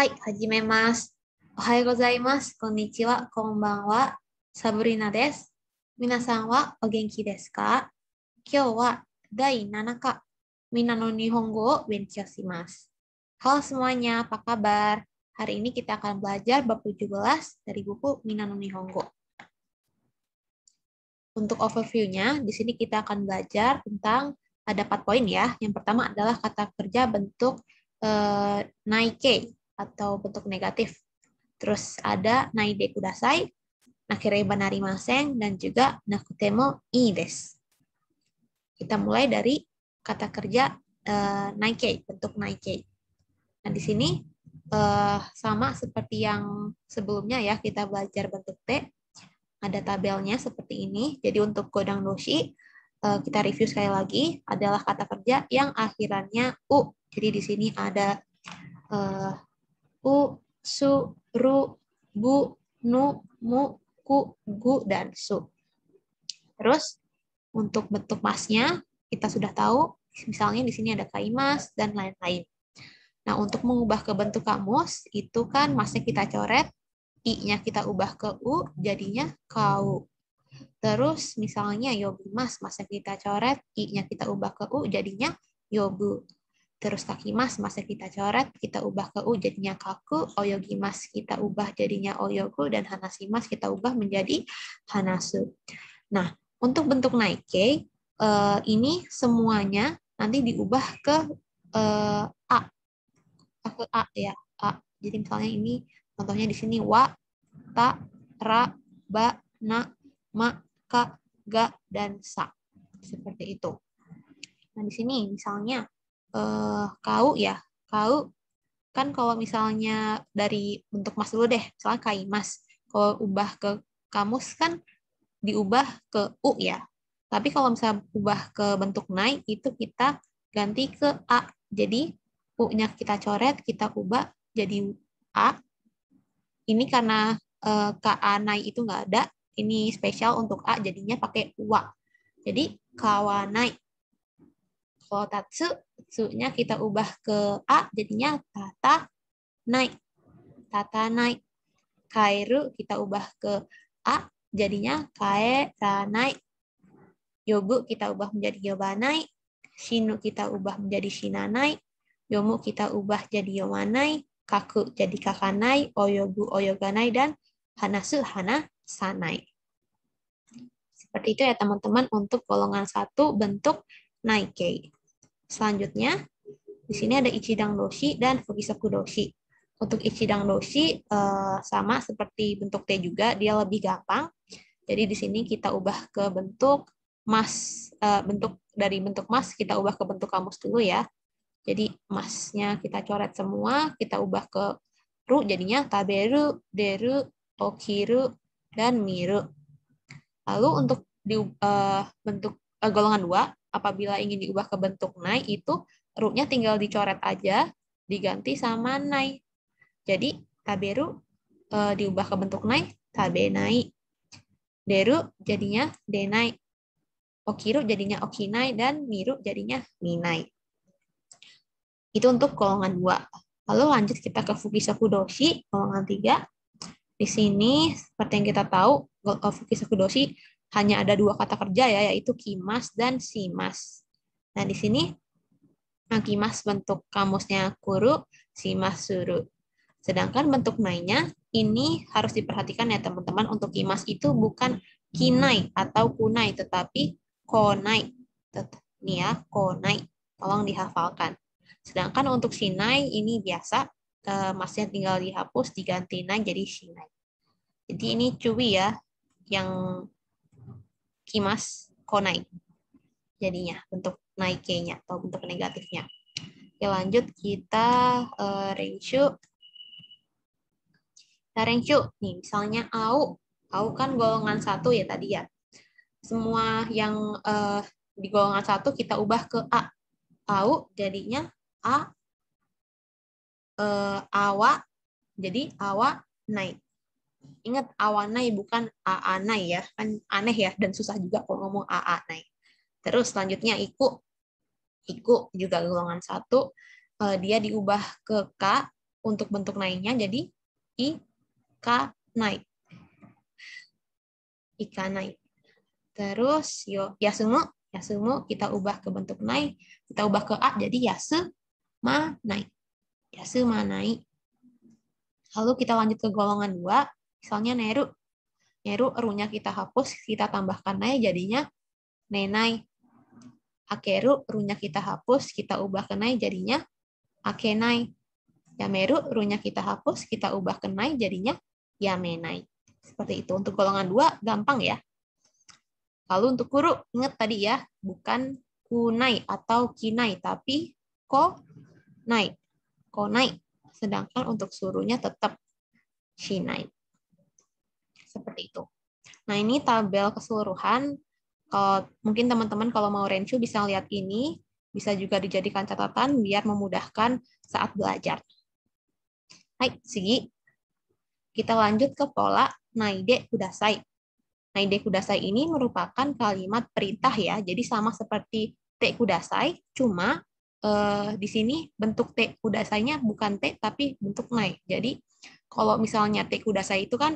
はい、はじめます。おはようございます。こんにちは、こんばんは。サブリナです。皆さんはお元気ですか？今日は第7課、Minano Nihongo wo Benkyou-shimasu. Halo semuanya, apa kabar? Hari ini kita akan belajar bab 17 dari buku Minano Nihongo. Untuk overview-nya, di sini kita akan belajar tentang ada 4 poin ya. Yang pertama adalah kata kerja bentuk naike atau bentuk negatif. Terus ada naide kudasai, nakereiba narimasen, dan juga nakutemo ii desu. Kita mulai dari kata kerja naike, bentuk naike. Nah, di sini sama seperti yang sebelumnya ya, kita belajar bentuk T. Ada tabelnya seperti ini. Jadi untuk godang doshi, kita review sekali lagi, adalah kata kerja yang akhirannya u. Jadi di sini ada u, su, ru, bu, nu, mu, ku, gu, dan su. Terus untuk bentuk masnya kita sudah tahu, misalnya di sini ada kaimas dan lain-lain. Nah, untuk mengubah ke bentuk kamus, itu kan masnya kita coret, i-nya kita ubah ke u, jadinya kau. Terus misalnya yobimas, masnya kita coret, i-nya kita ubah ke u, jadinya yobu. Terus takimas, masa kita coret, kita ubah ke u jadinya kaku, oyogimas kita ubah jadinya oyogu, dan hanasimas kita ubah menjadi hanasu. Nah, untuk bentuk naike, ini semuanya nanti diubah ke a. Ke a ya, a. Jadi misalnya ini, contohnya di sini wa, ta, ra, ba, na, ma, ka, ga, dan sa. Seperti itu. Nah, di sini misalnya kau ya, kau kan kalau misalnya dari bentuk mas dulu deh, misalnya kaimas, kalau ubah ke kamus kan diubah ke u ya, tapi kalau misalnya ubah ke bentuk nai itu kita ganti ke a, jadi u-nya kita coret, kita ubah jadi a. Ini karena ka nai itu nggak ada, ini spesial untuk a, jadinya pakai wa, jadi kawanai. Kalau tatsu, tsu-nya kita ubah ke a, jadinya tata nai. Tata nai. Kairu kita ubah ke a, jadinya kae ranai. Yobu kita ubah menjadi yobanai. Shinu kita ubah menjadi shinanai. Yomu kita ubah jadi yomanai. Kaku jadi kakanai. Oyobu oyoganai. Dan hanasu hanasanai. Seperti itu ya teman-teman untuk golongan 1 bentuk naike. Selanjutnya, di sini ada ichidang doshi dan fukisaku doshi. Untuk ichidang doshi sama seperti bentuk T juga, dia lebih gampang. Jadi di sini kita ubah ke bentuk mas, dari bentuk mas kita ubah ke bentuk kamus dulu ya. Jadi masnya kita coret semua, kita ubah ke ru, jadinya taberu, deru, okiru, dan miru. Lalu untuk bentuk golongan 2, apabila ingin diubah ke bentuk nai, itu ru-nya tinggal dicoret aja, diganti sama nai. Jadi taberu diubah ke bentuk nai, tabenai. Deru jadinya denai. Okiru jadinya okinai, dan miru jadinya minai. Itu untuk golongan 2. Lalu lanjut kita ke fukisaku doshi, golongan 3. Di sini seperti yang kita tahu, fukisaku doshi hanya ada 2 kata kerja ya, yaitu kimas dan shimas. Nah, di sini kimas bentuk kamusnya kuru, shimas suru. Sedangkan bentuk nainya ini harus diperhatikan ya teman-teman, untuk kimas itu bukan kinai atau kunai, tetapi konai. Ini ya, konai. Tolong dihafalkan. Sedangkan untuk shinai ini biasa, masnya tinggal dihapus, diganti nai jadi shinai. Jadi ini cuwi ya, yang kimas konai jadinya bentuk naike-nya atau bentuk negatifnya. Oke, lanjut kita renshu. Renshu nih, misalnya au kan golongan 1 ya tadi ya. Semua yang di golongan 1 kita ubah ke a. Au jadinya a, awa jadi awa nai. Ingat awanai bukan aanai ya, kan aneh ya dan susah juga kalau ngomong aanai. Terus selanjutnya iku juga golongan 1, dia diubah ke k, untuk bentuk nainya jadi ikanai. Ikanai. Terus yasumu, yasumu kita ubah ke bentuk nai, kita ubah ke a jadi yasumanai. Yasumanai. Lalu kita lanjut ke golongan 2, misalnya neru. Neru ru-nya kita hapus, kita tambahkan nai jadinya nenai. Akeru ru-nya kita hapus, kita ubah ke nai jadinya akenai. Yameru ru-nya kita hapus, kita ubah ke nai jadinya yamenai. Seperti itu. Untuk golongan 2 gampang ya. Lalu untuk kuru, ingat tadi ya, bukan kunai atau kinai, tapi konai. Konai. Sedangkan untuk suruhnya tetap shinai. Seperti itu. Nah, ini tabel keseluruhan. Mungkin teman-teman kalau mau renshu bisa lihat ini, bisa juga dijadikan catatan biar memudahkan saat belajar. Hai, sigi. Kita lanjut ke pola naide kudasai. Naide kudasai ini merupakan kalimat perintah ya, jadi sama seperti te kudasai, cuma di sini bentuk te kudasainya bukan te tapi bentuk nai. Jadi kalau misalnya te kudasai itu kan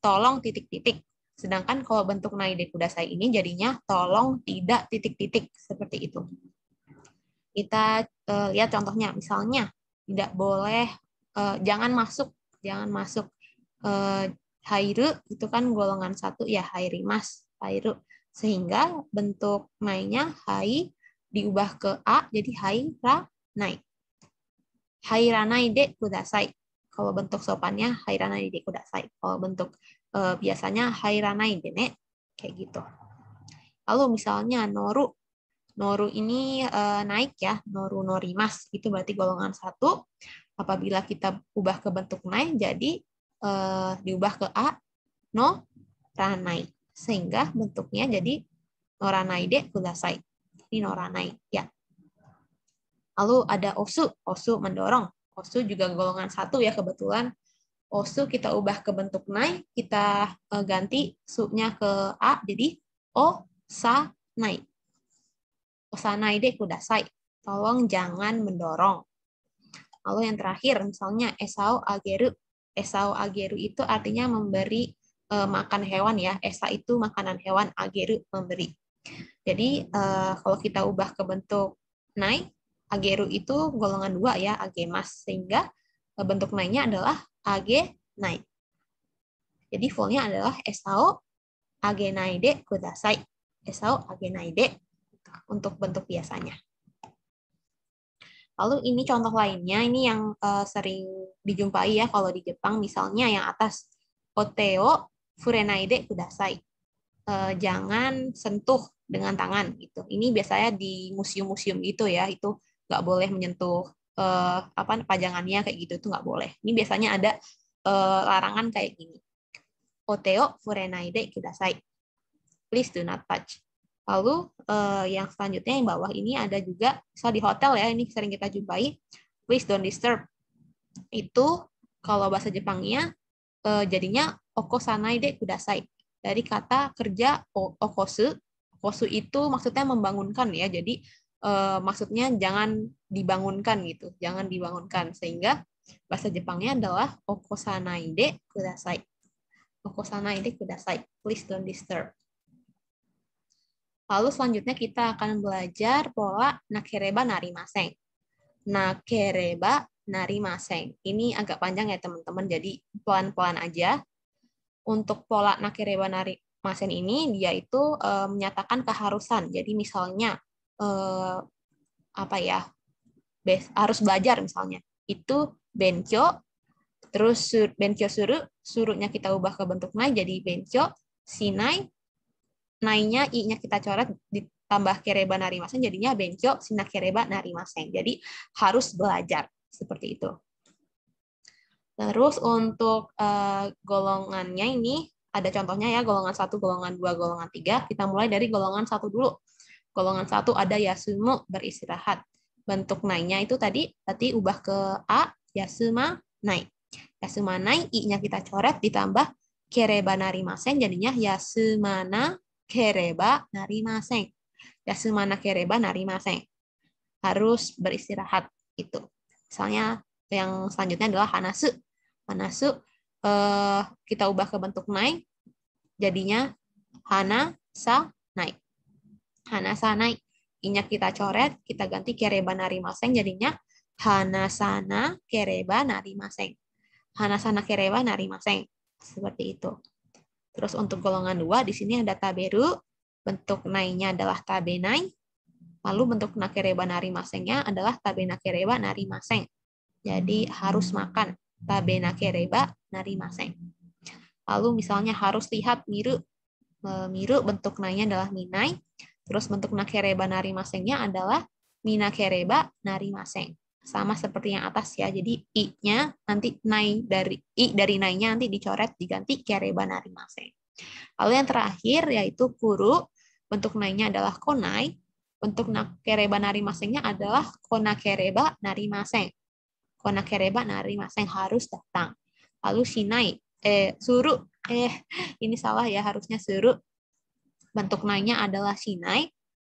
tolong titik-titik. Sedangkan kalau bentuk naide kudasai ini jadinya tolong tidak titik-titik, seperti itu. Kita lihat contohnya, misalnya tidak boleh, jangan masuk hairu itu kan golongan 1 ya, hairimas, hairu. Sehingga bentuk nainya hai diubah ke a jadi hairanai. Hairanai de kudasai. Kalau bentuk sopannya hairanai de kudasai. Kalau bentuk biasanya hairanai de ne, kayak gitu. Lalu misalnya noru. Noru ini naik ya, noru norimas. Itu berarti golongan 1. Apabila kita ubah ke bentuk nai, jadi diubah ke a, no ranai. Sehingga bentuknya jadi noranai de kudasai. Ini noranai ya. Lalu ada osu. Osu mendorong. Osu juga golongan 1 ya kebetulan. Osu kita ubah ke bentuk nai, kita ganti su-nya ke a jadi osanai. Osanai de kudasai. Tolong jangan mendorong. Lalu yang terakhir misalnya esao ageru. Esao ageru itu artinya memberi makan hewan ya. Esa itu makanan hewan, ageru memberi. Jadi kalau kita ubah ke bentuk nai, ageru itu golongan 2 ya, agemas, sehingga bentuk nainya adalah age nai. Jadi fullnya adalah esao agenai de kudasai. Esao agenai de untuk bentuk biasanya. Lalu ini contoh lainnya, ini yang sering dijumpai ya kalau di Jepang, misalnya yang atas, oteo furenai de kudasai. Jangan sentuh dengan tangan gitu. Ini biasanya di museum-museum gitu ya, itu nggak boleh menyentuh pajangannya kayak gitu, itu nggak boleh. Ini biasanya ada larangan kayak gini. Oteo furenai de kudasai. Please do not touch. Lalu yang selanjutnya yang bawah ini ada juga, misal di hotel ya, ini sering kita jumpai, please don't disturb. Itu kalau bahasa Jepangnya jadinya okosanai de kudasai. Dari kata kerja okosu. Okosu itu maksudnya membangunkan ya, jadi maksudnya jangan dibangunkan gitu, jangan dibangunkan. Sehingga bahasa Jepangnya adalah okosanai de kudasai. Okosanai de kudasai. Please don't disturb. Lalu selanjutnya kita akan belajar pola nakereba narimasen. Nakereba narimasen. Ini agak panjang ya teman-teman, jadi pelan-pelan aja. Untuk pola nakereba narimasen ini, dia itu menyatakan keharusan. Jadi misalnya, harus belajar misalnya. Itu bencho, terus bencho suru, suruhnya kita ubah ke bentuk nai, jadi bencho, shinai, nainya i-nya kita coret ditambah kereba narimasen jadinya bencho shinakereba narimasen. Jadi harus belajar seperti itu. Terus untuk golongannya ini ada contohnya ya, golongan 1, golongan 2, golongan 3. Kita mulai dari golongan 1 dulu. Golongan 1 ada yasumu, beristirahat. Bentuk nainya itu tadi ubah ke a, yasuma nai. Yasuma nai, i-nya kita coret ditambah kereba narimasen jadinya yasumana kereba narimasen. Yasumana kereba narimasen. Harus beristirahat itu. Misalnya yang selanjutnya adalah hanasu. Hanasu kita ubah ke bentuk nai, jadinya hanasanai. Hanasanai. I-nya kita coret, kita ganti kereba narimaseng, jadinya hanasana kereba narimaseng. Hanasana kereba narimaseng. Seperti itu. Terus untuk golongan 2, di sini ada taberu. Bentuk nai-nya adalah tabenai. Lalu bentuk nakereba narimasengnya adalah tabenakereba narimaseng. Jadi harus makan. Tabenakereba narimaseng. Lalu misalnya harus lihat miru. Miru bentuk nai-nya adalah minai. Terus bentuk nakereba narimasengnya adalah minakereba narimaseng. Sama seperti yang atas ya. Jadi i-nya nanti nai dari nai-nya nanti dicoret diganti kereba narimaseng. Lalu yang terakhir yaitu kuru. Bentuk nai-nya adalah konai. Bentuk nakereba narimasengnya adalah konakereba narimaseng. Konakereba narimaseng harus datang. Lalu shinai suru. Ini salah ya, harusnya suru. Bentuk nai-nya adalah shinai.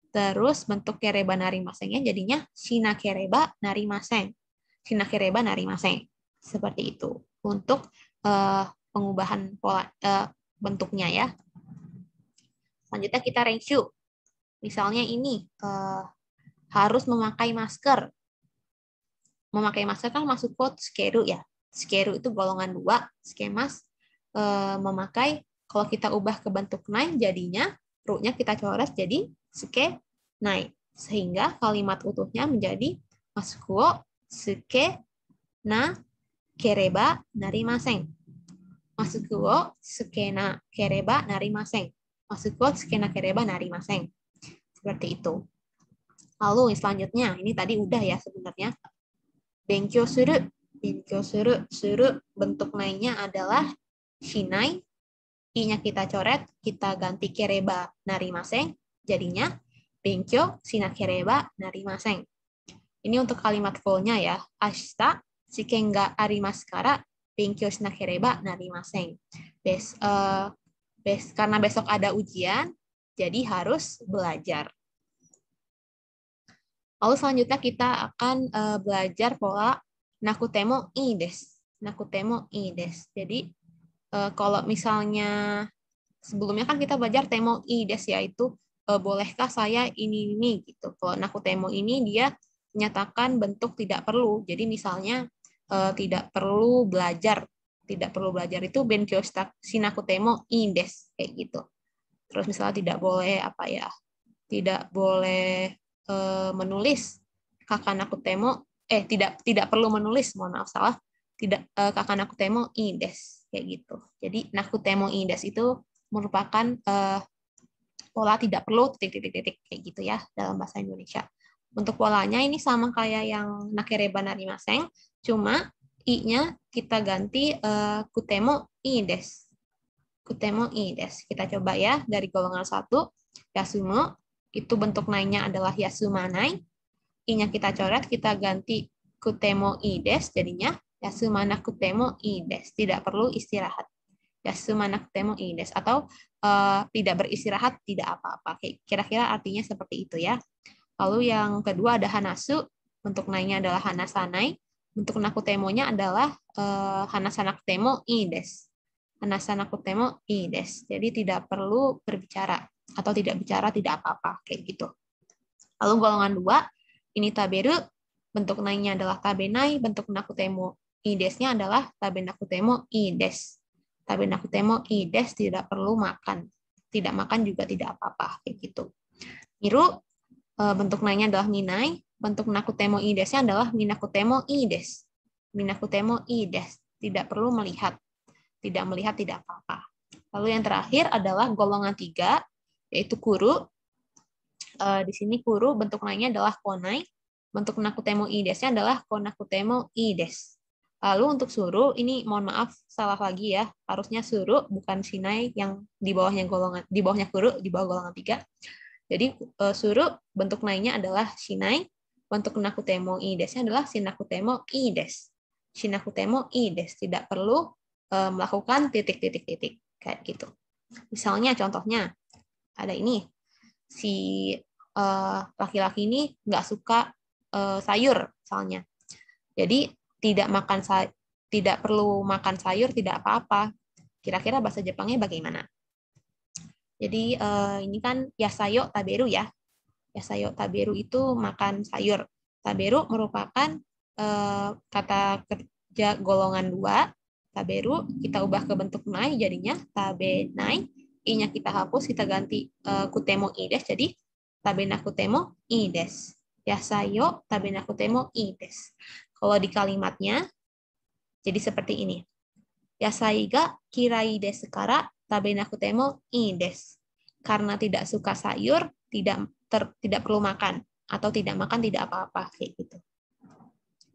Terus bentuk kereba narimasengnya jadinya shinakereba narimaseng. Shinakereba narimaseng. Seperti itu. Untuk pengubahan pola bentuknya ya. Selanjutnya kita renshu. Misalnya ini harus memakai masker. Memakai masker kan masuk kode skeru ya. Skeru itu golongan 2. Skemas memakai, kalau kita ubah ke bentuk nai jadinya ru-nya kita coret jadi suke nai. Sehingga kalimat utuhnya menjadi masukuo suke na kereba narimaseng. Masukuo suke na kereba narimaseng. Masukuo suke na kereba narimaseng. Seperti itu. Lalu selanjutnya, ini tadi udah ya sebenarnya. Benkyou suru. Benkyou suru. Suru bentuk nai-nya adalah shinai. I-nya kita coret, kita ganti kereba narimaseng, jadinya benkyou shinakereba narimaseng. Ini untuk kalimat full-nya ya. Ashita shiken ga arimasu kara benkyou shinakereba narimaseng. Karena besok ada ujian, jadi harus belajar. Lalu selanjutnya kita akan belajar pola nakutemo ii desu. Nakutemo ii desu. Jadi kalau misalnya sebelumnya kan kita belajar temo ii desu, yaitu bolehkah saya ini gitu. Kalau nakutemo ini dia menyatakan bentuk tidak perlu. Jadi misalnya tidak perlu belajar. Tidak perlu belajar itu benkyou shinakutemo ii desu kayak gitu. Terus misalnya tidak boleh apa ya? Tidak boleh menulis kakanakutemo tidak perlu menulis, mohon maaf salah. Tidak kakanakutemo ii desu kayak gitu. Jadi nakutemo ii desu itu merupakan pola tidak perlu titik kayak gitu ya dalam bahasa Indonesia. Untuk polanya ini sama kayak yang nakereba narimaseng, cuma i-nya kita ganti kutemo ii desu. Kutemo ii desu. Kita coba ya dari golongan 1, yasumo itu bentuk nai-nya adalah yasumanai. I-nya kita coret, kita ganti kutemo ii desu, jadinya yasumana kutemo ii desu. Tidak perlu istirahat. Yasumana kutemo ii desu. Atau tidak beristirahat, tidak apa-apa. Kira-kira artinya seperti itu ya. Lalu yang kedua ada hanasu. Bentuk nai-nya adalah hanasanai. Bentuk nakutemonya adalah hanasana kutemo ii desu. Hanasana kutemo ii desu. Jadi tidak perlu berbicara. Atau tidak bicara, tidak apa-apa. Kayak gitu. Lalu golongan 2, ini taberu. Bentuk nai-nya adalah tabenai. Bentuk nakutemo ii desu-nya adalah tabenakutemo ii desu. Tabenakutemo ii desu, tidak perlu makan. Tidak makan juga tidak apa-apa. Kayak gitu. Miru, bentuk nai-nya adalah minai. Bentuk nakutemo ii desu-nya adalah minakutemo ii desu. Minakutemo ii desu. Tidak perlu melihat. Tidak melihat, tidak apa-apa. Lalu yang terakhir adalah golongan 3, yaitu kuru. Di sini kuru bentuk nai-nya adalah konai. Bentuk nakutemo ii desu-nya adalah konakutemo ii desu. Lalu untuk suru, ini mohon maaf salah lagi ya. Harusnya suru bukan shinai yang di bawahnya kuru, di bawah golongan 3. Jadi suru bentuk nai-nya adalah shinai. Bentuk nakutemo ii desu-nya adalah shinakutemo ii desu. Shinakutemo ii desu. Tidak perlu melakukan titik-titik kayak gitu. Misalnya contohnya ada ini, si laki-laki ini nggak suka sayur misalnya. Jadi tidak perlu makan sayur, tidak apa-apa. Kira-kira bahasa Jepangnya bagaimana? Jadi ini kan yasayo taberu ya. Yasayo taberu itu makan sayur. Taberu merupakan kata kerja golongan 2. Taberu kita ubah ke bentuk nai jadinya tabenai. I-nya kita hapus, kita ganti kutemo i des. Jadi tabenakutemo i des. Yasayo tabenakutemo i des. Kalau di kalimatnya jadi seperti ini. Yasai ga kirai desu kara tabenakutemo ii desu. Karena tidak suka sayur, tidak perlu makan. Atau tidak makan tidak apa-apa. Kayak gitu.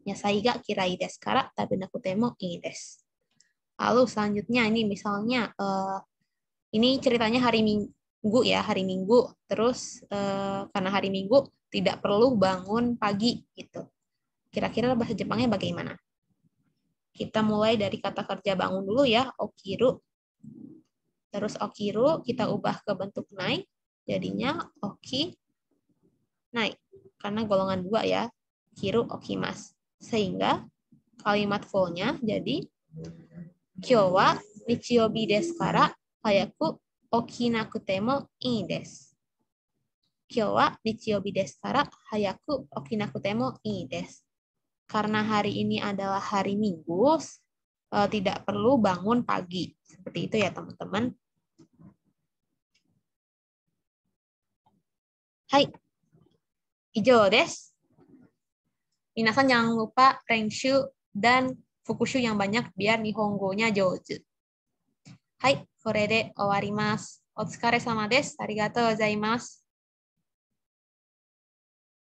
Yasai ga kirai desu kara tabenakutemo ii desu. Lalu selanjutnya ini misalnya, ini ceritanya hari Minggu ya, hari Minggu. Terus karena hari Minggu tidak perlu bangun pagi gitu. Kira-kira bahasa Jepangnya bagaimana? Kita mulai dari kata kerja bangun dulu ya, okiru. Terus okiru kita ubah ke bentuk nai, jadinya oki nai. Karena golongan 2 ya, kiru okimas. Sehingga kalimat full-nya jadi kyou wa nichiyoubi desu kara hayaku okinakutemo ii desu. Kyou wa nichiyoubi desu kara hayaku okinakutemo ii desu. Karena hari ini adalah hari Minggu, tidak perlu bangun pagi. Seperti itu ya, teman-teman. Hai, ijou desu. Minasan jangan lupa renshu dan fukushu yang banyak biar nihongo-nya jouzu. Hai, kore de owarimasu. Otsukare sama desu. Arigatou gozaimasu.